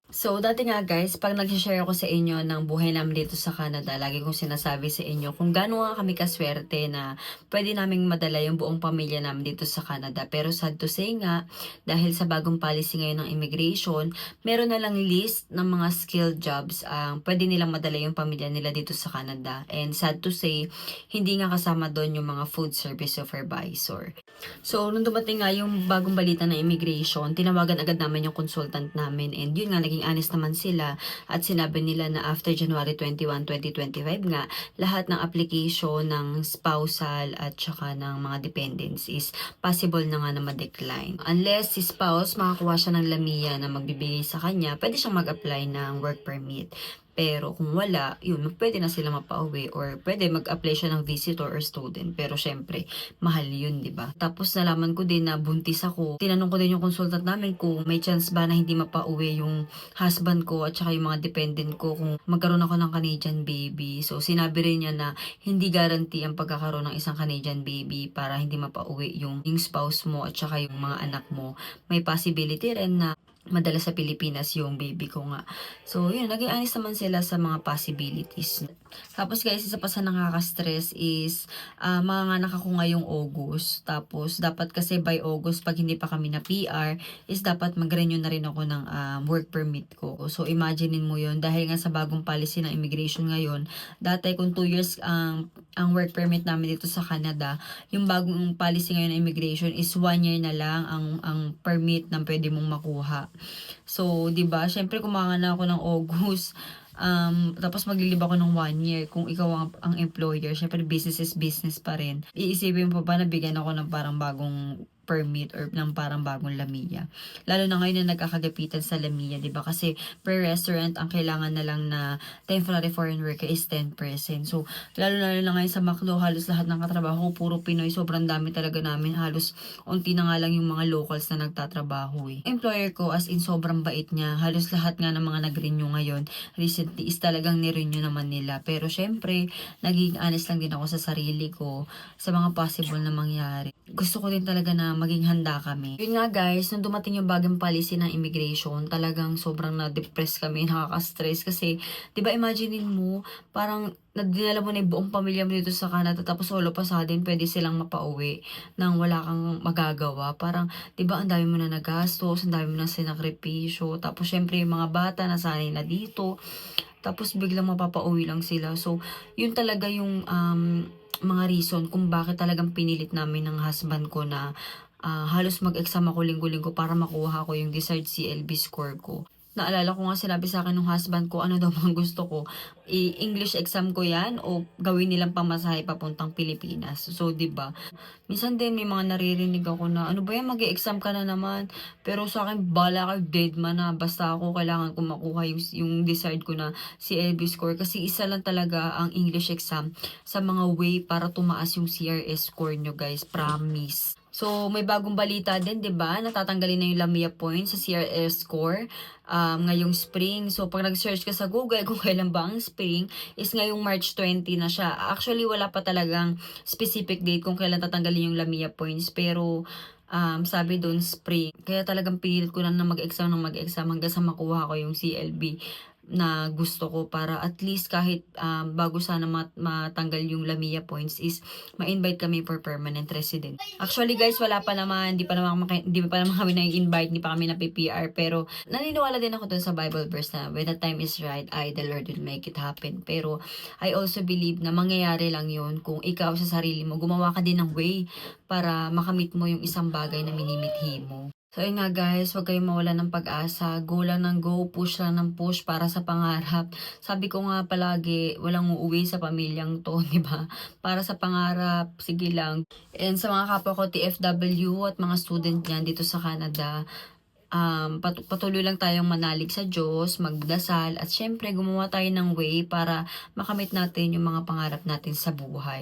So, dati nga guys, pag nag-share ako sa inyo ng buhay namin dito sa Canada, lagi kong sinasabi sa inyo kung gaano nga kami kaswerte na pwede naming madala yung buong pamilya namin dito sa Canada. Pero sad to say nga, dahil sa bagong policy ngayon ng immigration, meron na lang list ng mga skilled jobs ang pwede nilang madala yung pamilya nila dito sa Canada. And sad to say, hindi nga kasama doon yung mga food service supervisor. So, nung dumating nga yung bagong balita ng immigration, tinawagan agad namin yung consultant namin and yun nga, naging honest naman sila at sinabi nila na after January 21, 2025 nga, lahat ng application ng spousal at saka ng mga dependents is possible na nga na ma-decline. Unless si spouse makakuha siya ng LAMIA na magbibigay sa kanya, pwede siyang mag-apply ng work permit. Pero kung wala, yun, pwede na sila mapauwi or pwede mag-apply siya ng visitor or student. Pero syempre, mahal yun, di ba? Tapos nalaman ko din na buntis ako. Tinanong ko din yung consultant namin kung may chance ba na hindi mapauwi yung husband ko at saka yung mga dependent ko kung magkaroon ako ng Canadian baby. So sinabi rin niya na hindi guarantee ang pagkakaroon ng isang Canadian baby para hindi mapauwi yung spouse mo at saka yung mga anak mo. May possibility rin na madala sa Pilipinas yung baby ko nga. So, yun, naging honest naman sila sa mga possibilities. Tapos guys, isa pa sa nakaka-stress is manganganak ako ngayong August. Tapos, dapat kasi by August, pag hindi pa kami na PR, is dapat mag-renew na rin ako ng work permit ko. So, imaginein mo yun, dahil nga sa bagong policy ng immigration ngayon, dati kung 2 years ang work permit namin dito sa Canada, yung bagong policy ngayon ng immigration is 1 year na lang ang permit na pwede mong makuha. So, 'di ba? Syempre kumanganak na ako ng August. Tapos maglilib ako ng 1 year. Kung ikaw ang employer, syempre business is business pa rin. Iisipin mo pa na bigyan ako ng parang bagong permit or ng parang bagong LAMIA. Lalo na ngayon na nagkakagapitan sa LAMIA, 'di ba? Kasi per restaurant ang kailangan na lang na temporary foreign worker is 10%. So, lalo na ngayon sa McDo, halos lahat ng katrabaho ko puro Pinoy. Sobrang dami talaga namin. Halos unti na nga lang yung mga locals na nagtatrabaho eh. Employer ko as in sobrang bait niya. Halos lahat nga ng mga nag-renew ngayon recently is talagang ni-renew naman nila. Pero syempre, naging honest lang din ako sa sarili ko sa mga possible na mangyari. Gusto ko din talaga na maging handa kami. Yun nga guys, nung dumating yung bagong policy ng immigration, talagang sobrang na-depress kami, nakaka-stress kasi, di ba imaginein mo, parang dinala mo na yung buong pamilya mo dito sa Canada tapos all of a sudden pwede silang mapauwi nang wala kang magagawa. Parang, di ba ang dami mo na nagastos, ang dami mo na sinakripisyo, tapos syempre yung mga bata nasanay na dito, tapos biglang mapapauwi lang sila. So, yun talaga yung mga reason kung bakit talagang pinilit namin ng husband ko na halos mag-exam ako linggo-linggo para makuha ko yung desired CLB score ko. Naalala ko nga sinabi sa akin ng husband ko ano daw bang gusto ko. English exam ko yan o gawin nilang pamasahe papuntang Pilipinas. So, 'di ba? Minsan din may mga naririnig ako na ano ba yan, mag-exam ka na naman. Pero sa akin, bala ka, dead man na. Basta ako kailangan ko makuha yung desired ko na CLB score. Kasi isa lang talaga ang English exam sa mga way para tumaas yung CRS score nyo guys. Promise. So, may bagong balita din, 'di ba? Natatanggalin na yung LAMIA points sa CRS score ngayong spring. So, pag nag-search ka sa Google kung kailan ba ang spring, is ngayong March 20 na siya. Actually, wala pa talagang specific date kung kailan tatanggalin yung LAMIA points. Pero, sabi doon spring. Kaya talagang pinilit ko na mag-exam hanggang sa makuha ko yung CLB na gusto ko para at least kahit bago sana matanggal yung LAMIA points is ma-invite kami for permanent resident. Actually guys, wala pa naman, hindi pa naman kami na-invite, hindi pa kami na-PPR, pero naniniwala din ako dun sa Bible verse na when the time is right, the Lord will make it happen. Pero I also believe na mangyayari lang yun kung ikaw sa sarili mo, gumawa ka din ng way para makamit mo yung isang bagay na minimithi mo. So, yun nga guys, huwag kayong mawala ng pag-asa. Go lang ng go, push lang ng push para sa pangarap. Sabi ko nga palagi, walang uuwi sa pamilyang to, di ba? Para sa pangarap, sige lang. And sa mga kapwa ko TFW at mga student niyan dito sa Canada, patuloy lang tayong manalig sa Diyos, magdasal, at syempre gumawa tayo ng way para makamit natin yung mga pangarap natin sa buhay.